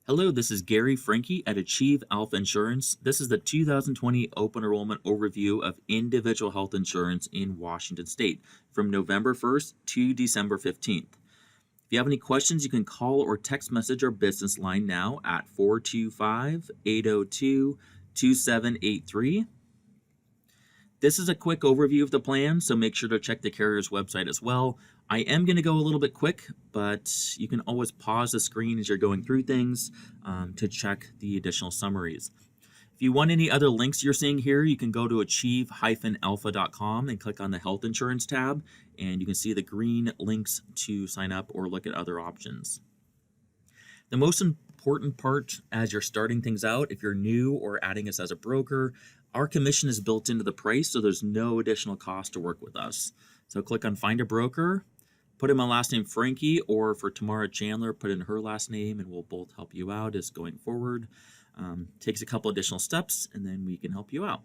Hello, this is Gary Franke at Achieve Alpha Insurance. This is the 2020 Open Enrollment Overview of Individual Health Insurance in Washington State from November 1st to December 15th. If you have any questions, you can call or text message our business line now at 425-802-2783. This is a quick overview of the plan, so make sure to check the carrier's website as well. I am going to go a little bit quick, but you can always pause the screen as you're going through things to check the additional summaries. If you want any other links you're seeing here, you can go to achieve-alpha.com and click on the Health Insurance tab, and you can see the green links to sign up or look at other options. The most important part as you're starting things out, if you're new or adding us as a broker, our commission is built into the price, so there's no additional cost to work with us. So click on Find a Broker, put in my last name Franke, or for Tamara Chandler, put in her last name, and we'll both help you out as going forward. Takes a couple additional steps, and then we can help you out.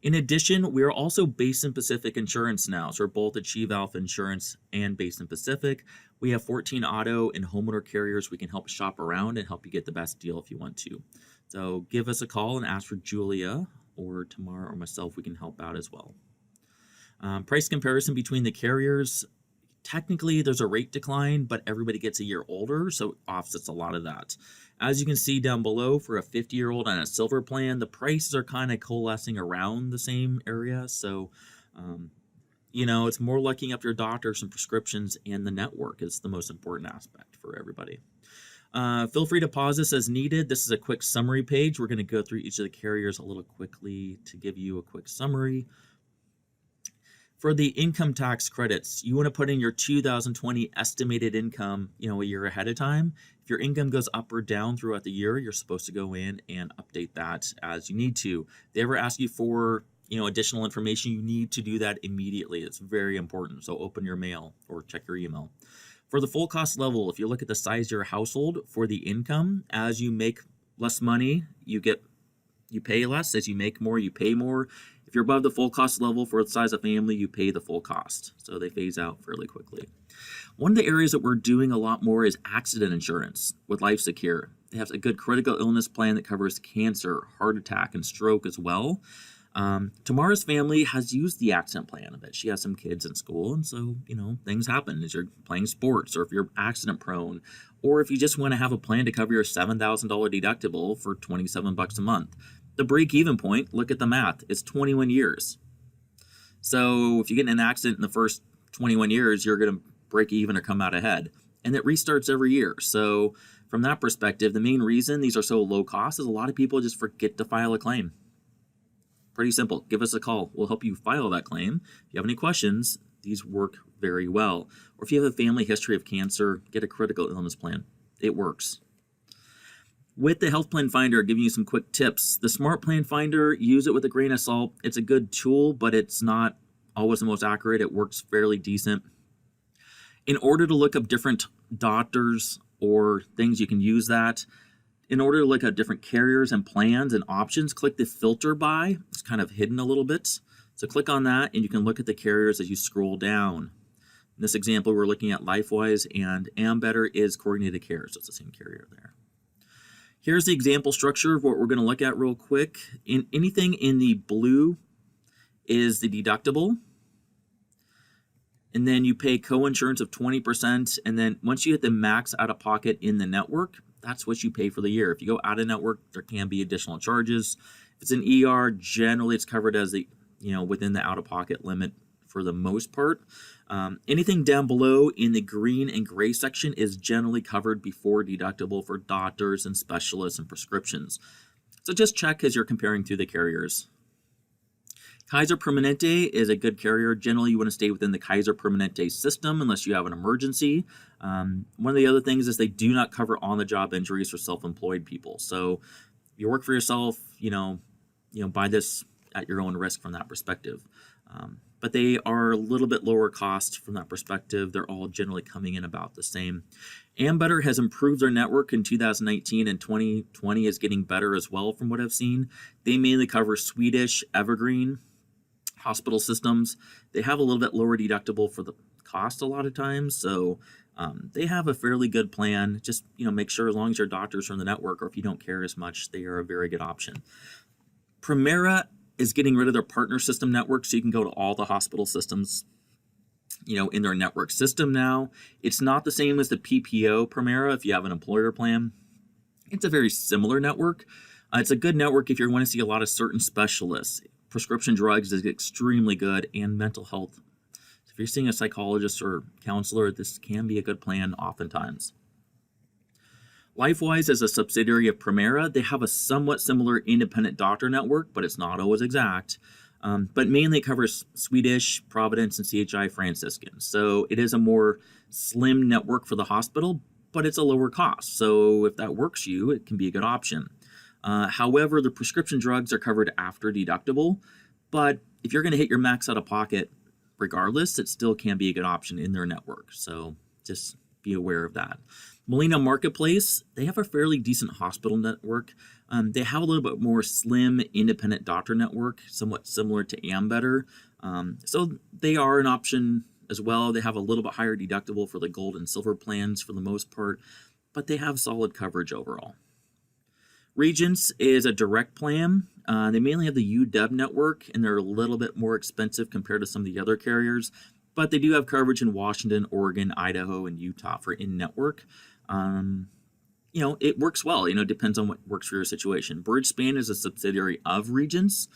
In addition, we are also based in Pacific Insurance now. So we're both Achieve Alpha Insurance and based in Pacific. We have 14 auto and homeowner carriers we can help shop around and help you get the best deal if you want to. So give us a call and ask for Julia or Tamara or myself. We can help out as well. Price comparison between the carriers. Technically, there's a rate decline, but everybody gets a year older, so it offsets a lot of that. As you can see down below, for a 50-year-old on a silver plan, the prices are kind of coalescing around the same area. So, it's more looking up your doctors and prescriptions, and the network is the most important aspect for everybody. Feel free to pause this as needed. This is a quick summary page. We're going to go through each of the carriers a little quickly to give you a quick summary. For the income tax credits, you want to put in your 2020 estimated income, a year ahead of time. If your income goes up or down throughout the year, you're supposed to go in and update that as you need to. If they ever ask you for, additional information, you need to do that immediately. It's very important. So open your mail or check your email. For the full cost level, if you look at the size of your household for the income, as you make less money, you pay less. As you make more, you pay more. If you're above the full cost level for the size of family, you pay the full cost. So they phase out fairly quickly. One of the areas that we're doing a lot more is accident insurance with Life Secure. They have a good critical illness plan that covers cancer, heart attack, and stroke as well. Tamara's family has used the accident plan a bit. She has some kids in school, and so, things happen as you're playing sports, or if you're accident prone, or if you just want to have a plan to cover your $7,000 deductible for $27 a month. The break-even point, look at the math, it's 21 years. So if you get in an accident in the first 21 years, you're going to break even or come out ahead. And it restarts every year. So from that perspective, the main reason these are so low cost is a lot of people just forget to file a claim. Pretty simple. Give us a call. We'll help you file that claim. If you have any questions, these work very well. Or if you have a family history of cancer, get a critical illness plan. It works. With the Health Plan Finder, giving you some quick tips. The Smart Plan Finder, use it with a grain of salt. It's a good tool, but it's not always the most accurate. It works fairly decent. In order to look up different doctors or things, you can use that. In order to look at different carriers and plans and options, click the filter by. It's kind of hidden a little bit. So click on that, and you can look at the carriers as you scroll down. In this example, we're looking at LifeWise, and Ambetter is Coordinated Care, so it's the same carrier there. Here's the example structure of what we're going to look at real quick. Anything in the blue is the deductible. And then you pay co-insurance of 20%. And then once you hit the max out-of-pocket in the network, that's what you pay for the year. If you go out of network, there can be additional charges. If it's an ER, generally it's covered as within the out-of-pocket limit for the most part. Anything down below in the green and gray section is generally covered before deductible for doctors and specialists and prescriptions. So just check as you're comparing through the carriers. Kaiser Permanente is a good carrier. Generally, you want to stay within the Kaiser Permanente system unless you have an emergency. One of the other things is they do not cover on-the-job injuries for self-employed people. So if you work for yourself, buy this at your own risk from that perspective. But they are a little bit lower cost from that perspective. They're all generally coming in about the same. Ambetter has improved their network in 2019, and 2020 is getting better as well from what I've seen. They mainly cover Swedish, Evergreen hospital systems. They have a little bit lower deductible for the cost a lot of times, so They have a fairly good plan. Just, make sure as long as your doctors are in the network, or if you don't care as much, they are a very good option. Premera is getting rid of their partner system network, so you can go to all the hospital systems, in their network system now. It's not the same as the PPO Premera if you have an employer plan. It's a very similar network. It's a good network if you want to see a lot of certain specialists. Prescription drugs is extremely good, and mental health. If you're seeing a psychologist or counselor, this can be a good plan oftentimes. LifeWise is a subsidiary of Premera. They have a somewhat similar independent doctor network, but it's not always exact. But mainly covers Swedish, Providence, and CHI Franciscan. So it is a more slim network for the hospital, but it's a lower cost. So if that works you, it can be a good option. However, the prescription drugs are covered after deductible, but if you're going to hit your max out of pocket, regardless, it still can be a good option in their network. So just be aware of that. Molina Marketplace, they have a fairly decent hospital network. They have a little bit more slim independent doctor network, somewhat similar to Ambetter. So they are an option as well. They have a little bit higher deductible for the gold and silver plans for the most part, but they have solid coverage overall. Regents is a direct plan. They mainly have the UW network, and they're a little bit more expensive compared to some of the other carriers, but they do have coverage in Washington, Oregon, Idaho, and Utah for in-network. It works well. It depends on what works for your situation. Bridgespan is a subsidiary of Regents,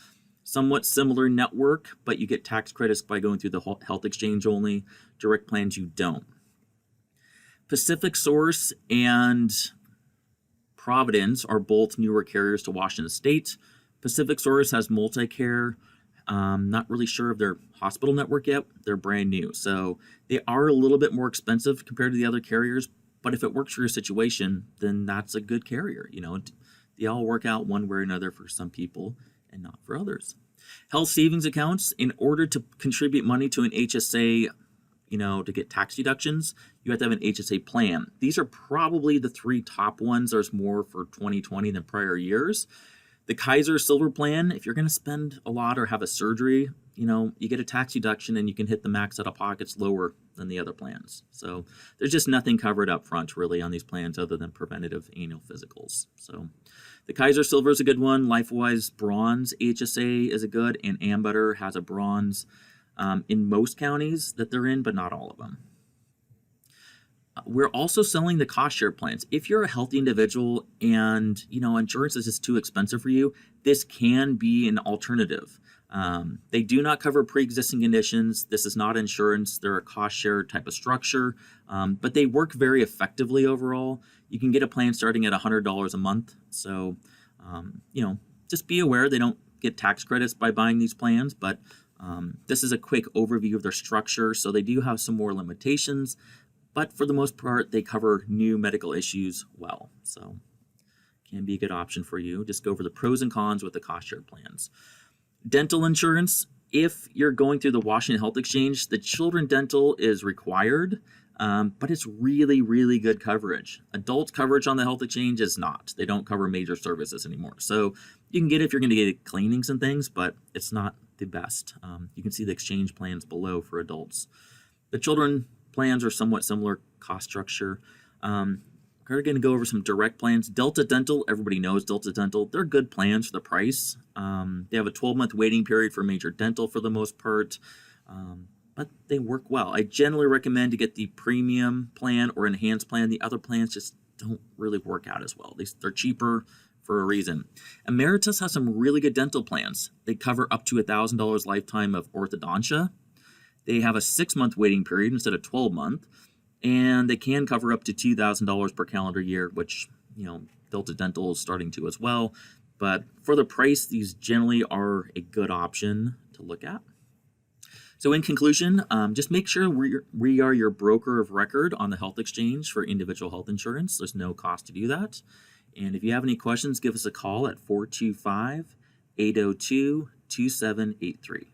somewhat similar network, but you get tax credits by going through the health exchange only. Direct plans, you don't. Pacific Source and Providence are both newer carriers to Washington State. Pacific Source has multi-care. Not really sure of their hospital network yet. They're brand new. So they are a little bit more expensive compared to the other carriers, but if it works for your situation, then that's a good carrier. They all work out one way or another for some people and not for others. Health savings accounts, in order to contribute money to an HSA, to get tax deductions, you have to have an HSA plan. These are probably the three top ones. There's more for 2020 than prior years. The Kaiser Silver Plan, if you're going to spend a lot or have a surgery, you get a tax deduction and you can hit the max out of pockets lower than the other plans. So there's just nothing covered up front really on these plans other than preventative annual physicals. So the Kaiser Silver is a good one. LifeWise Bronze HSA is a good, and Ambetter has a bronze in most counties that they're in, but not all of them. We're also selling the cost share plans. If you're a healthy individual and insurance is just too expensive for you, this can be an alternative. They do not cover pre-existing conditions. This is not insurance. They're a cost share type of structure, but they work very effectively overall. You can get a plan starting at $100 a month. So, just be aware they don't get tax credits by buying these plans, but this is a quick overview of their structure. So they do have some more limitations, but for the most part, they cover new medical issues well. So can be a good option for you. Just go over the pros and cons with the cost share plans. Dental insurance, if you're going through the Washington Health Exchange, the children dental is required, but it's really, really good coverage. Adult coverage on the health exchange is not. They don't cover major services anymore. So you can get it if you're going to get cleanings and things, but it's not the best. You can see the exchange plans below for adults. The children plans are somewhat similar cost structure. We're going to go over some direct plans. Delta Dental, everybody knows Delta Dental. They're good plans for the price. They have a 12-month waiting period for major dental for the most part, but they work well. I generally recommend to get the premium plan or enhanced plan. The other plans just don't really work out as well. They're cheaper for a reason. Emeritus has some really good dental plans. They cover up to $1,000 lifetime of orthodontia. They have a 6-month waiting period instead of 12-month. And they can cover up to $2,000 per calendar year, which, Delta Dental is starting to as well. But for the price, these generally are a good option to look at. So in conclusion, just make sure we are your broker of record on the health exchange for individual health insurance. There's no cost to do that. And if you have any questions, give us a call at 425-802-2783.